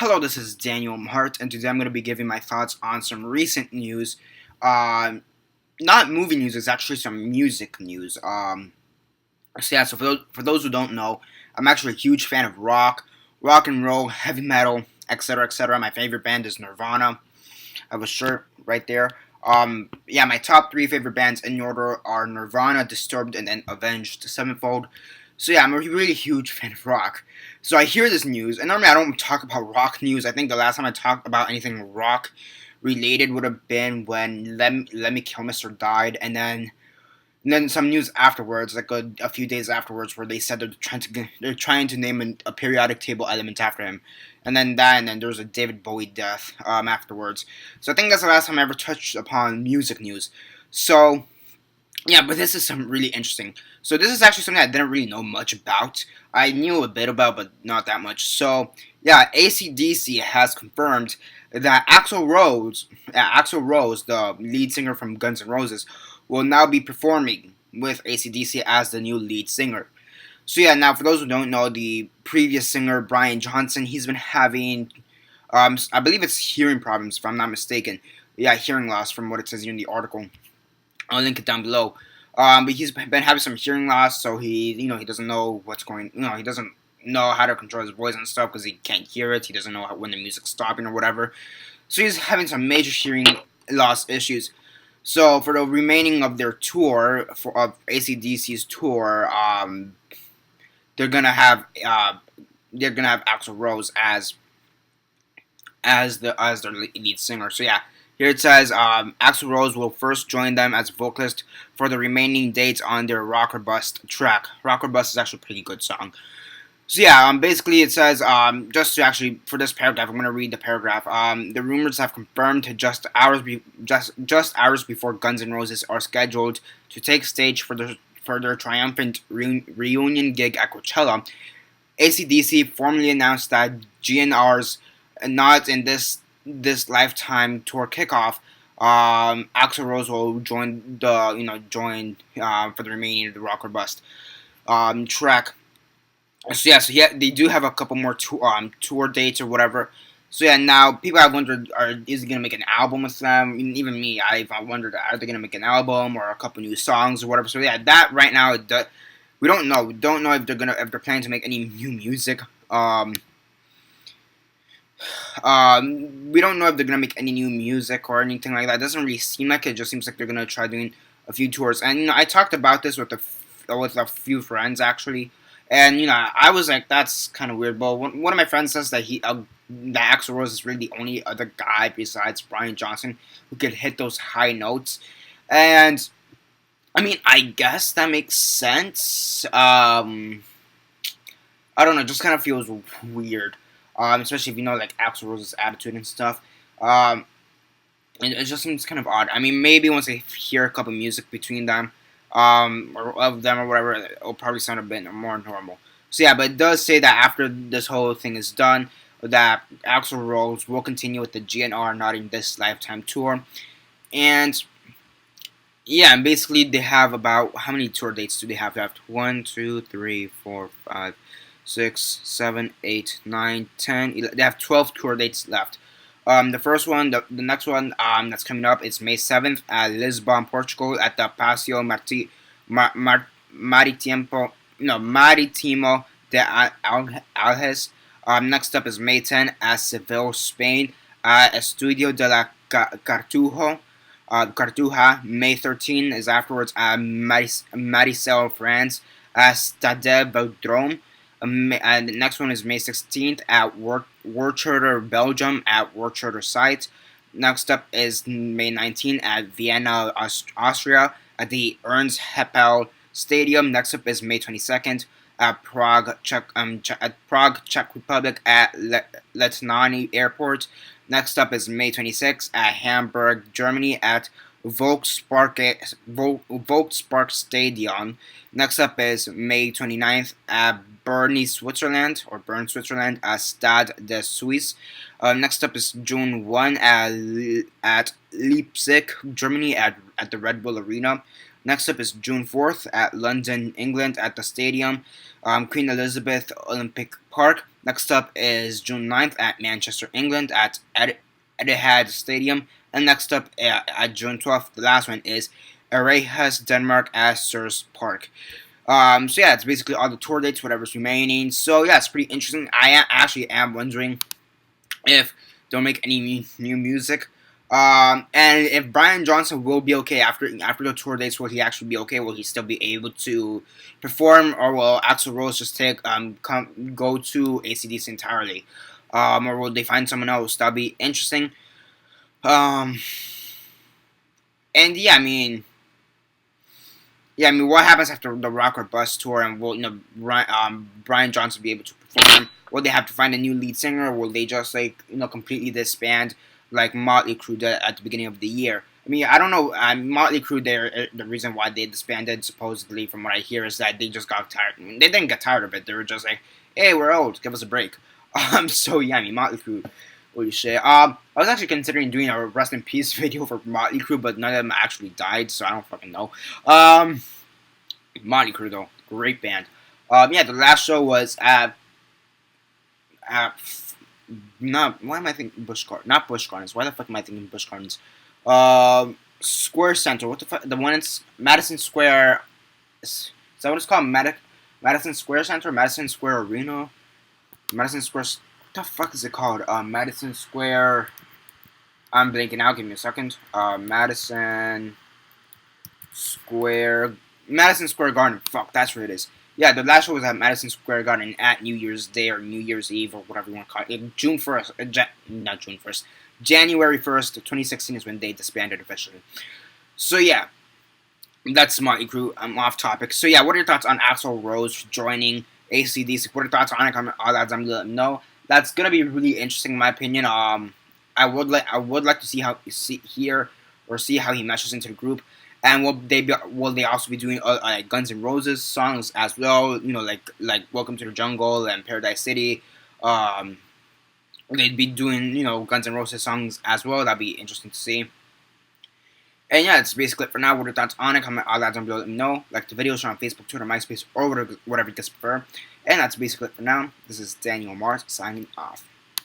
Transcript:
Hello, this is Daniel Mart, and today I'm going to be giving my thoughts on some recent news. Uh, Not movie news, it's actually some music news. So for those who don't know, I'm actually a huge fan of rock and roll, heavy metal, etc., etc. My favorite band is Nirvana. I have a shirt right there. My top three favorite bands in order are Nirvana, Disturbed, and then Avenged Sevenfold. So yeah, I'm a really huge fan of rock. So I hear this news, and normally I don't talk about rock news. I think the last time I talked about anything rock related would have been when Lemmy Kilmister died, and then some news afterwards, like a few days afterwards, where they said they're trying to name a periodic table element after him, and then there was a David Bowie death afterwards. So I think that's the last time I ever touched upon music news. So yeah, but this is some really interesting. So this is actually something I didn't really know much about. I knew a bit about, but not that much. So yeah, AC/DC has confirmed that Axl Rose, the lead singer from Guns N' Roses, will now be performing with AC/DC as the new lead singer. So yeah, now for those who don't know, the previous singer Brian Johnson, he's been having, I believe it's hearing problems, if I'm not mistaken. Yeah, hearing loss from what it says here in the article. I'll link it down below. But he's been having some hearing loss, so he doesn't know what's going. He doesn't know how to control his voice and stuff because he can't hear it. He doesn't know when the music's stopping or whatever. So he's having some major hearing loss issues. So for the remaining of their tour, of AC/DC's tour, they're gonna have Axl Rose as their lead singer. So yeah, here it says Axl Rose will first join them as vocalist for the remaining dates on their Rock or Bust track. Rock or Bust is actually a pretty good song. So yeah, basically it says for this paragraph, I'm gonna read the paragraph. The rumors have confirmed just hours before Guns N' Roses are scheduled to take stage for their triumphant reunion gig at Coachella. AC/DC formally announced that GNR's not in this lifetime tour kickoff. Axl Rose will join for the remaining of the Rock or Bust track. So yeah, they do have a couple more tour dates or whatever. So yeah, now people have wondered, is he gonna make an album with them? Even me, I've wondered, are they gonna make an album or a couple new songs or whatever? So yeah, that right now, we don't know. We don't know if they're planning to make any new music. We don't know if they're gonna make any new music or anything like that. It doesn't really seem like it. It just seems like they're gonna try doing a few tours. And I talked about this with a few friends actually, and I was like, that's kind of weird. But one of my friends says that that Axl Rose is really the only other guy besides Brian Johnson who could hit those high notes, and I mean, I guess that makes sense. I don't know, it just kind of feels weird. Especially if you know like Axl Rose's attitude and stuff. It just seems kind of odd. I mean, maybe once I hear a couple music between them, or of them or whatever, it'll probably sound a bit more normal. So yeah, but it does say that after this whole thing is done, that Axl Rose will continue with the GNR Not in This Lifetime tour, and yeah, and basically they have about, how many tour dates do they have left? 1, 2, 3, 4, 5, 6, 7, 8, 9, 10, 11. They have 12 tour dates left. The first one, the next one that's coming up is May 7th at Lisbon, Portugal, at the Paseo Maritimo de Alges. Next up is May 10th at Seville, Spain, at Estudio de la Cartuja. May 13th is afterwards at Marseille, France, at Stade Velodrome. And the next one is May 16th at Worcester, Belgium, at Worcester site. Next up is May 19th at Vienna, Austria, at the Ernst Happel Stadium. Next up is May 22nd at Prague, Czech Republic, at Letnani Airport. Next up is May 26th at Hamburg, Germany, at Volkspark Stadion. Next up is May 29th at Bern, Switzerland, at Stade de Suisse. Next up is June 1 at Leipzig, Germany, at the Red Bull Arena. Next up is June 4th at London, England, at the stadium, Queen Elizabeth Olympic Park. Next up is June 9th at Manchester, England, at Etihad Stadium. And next up at June 12th, the last one is Aarhus, Denmark, at Selhurst Park. So yeah, it's basically all the tour dates, whatever's remaining. So yeah, it's pretty interesting. I actually am wondering if they'll make any new music. And if Brian Johnson will be okay after the tour dates, will he actually be okay? Will he still be able to perform, or will Axl Rose just go to AC/DC entirely, or will they find someone else? That'll be interesting. And yeah, I mean, what happens after the Rock or Bust tour, and will Brian Johnson be able to perform? Will they have to find a new lead singer, or will they just completely disband like Motley Crue did at the beginning of the year? I mean, I don't know. Motley Crue, the reason why they disbanded, supposedly, from what I hear, is that they just got tired. They didn't get tired of it. They were just like, "Hey, we're old. Give us a break." So yeah, I mean, Motley Crue. Holy shit. I was actually considering doing a rest in peace video for Motley Crue, but none of them actually died, so I don't fucking know. Motley Crue though, great band. Yeah, the last show was at why am I thinking Busch Gardens? Not Busch Gardens. Why the fuck am I thinking Busch Gardens? Square Center. What the fuck? The one in Madison Square. Is that what it's called? Madison Square Center? Madison Square Arena? Madison Square. What the fuck is it called? Madison Square. I'm blanking out. Give me a second. Madison Square Garden. Fuck, that's where it is. Yeah, the last show was at Madison Square Garden at New Year's Day or New Year's Eve or whatever you want to call it. June 1st. Not June 1st. January 1st, 2016 is when they disbanded officially. So yeah, that's Motley Crue. I'm off topic. So yeah, what are your thoughts on Axl Rose joining AC/DC? What are your thoughts on it? Comment all that. I'm gonna know. That's gonna be really interesting in my opinion. I would like to see how he meshes into the group, and will they also be doing like Guns N' Roses songs as well? Like Welcome to the Jungle and Paradise City. They'd be doing Guns N' Roses songs as well. That'd be interesting to see. And yeah, that's basically it for now. What are your thoughts on it? Comment all that down below. Let me know. Like the video, share on Facebook, Twitter, MySpace, or whatever you guys prefer. And that's basically it for now. This is Daniel Mart signing off.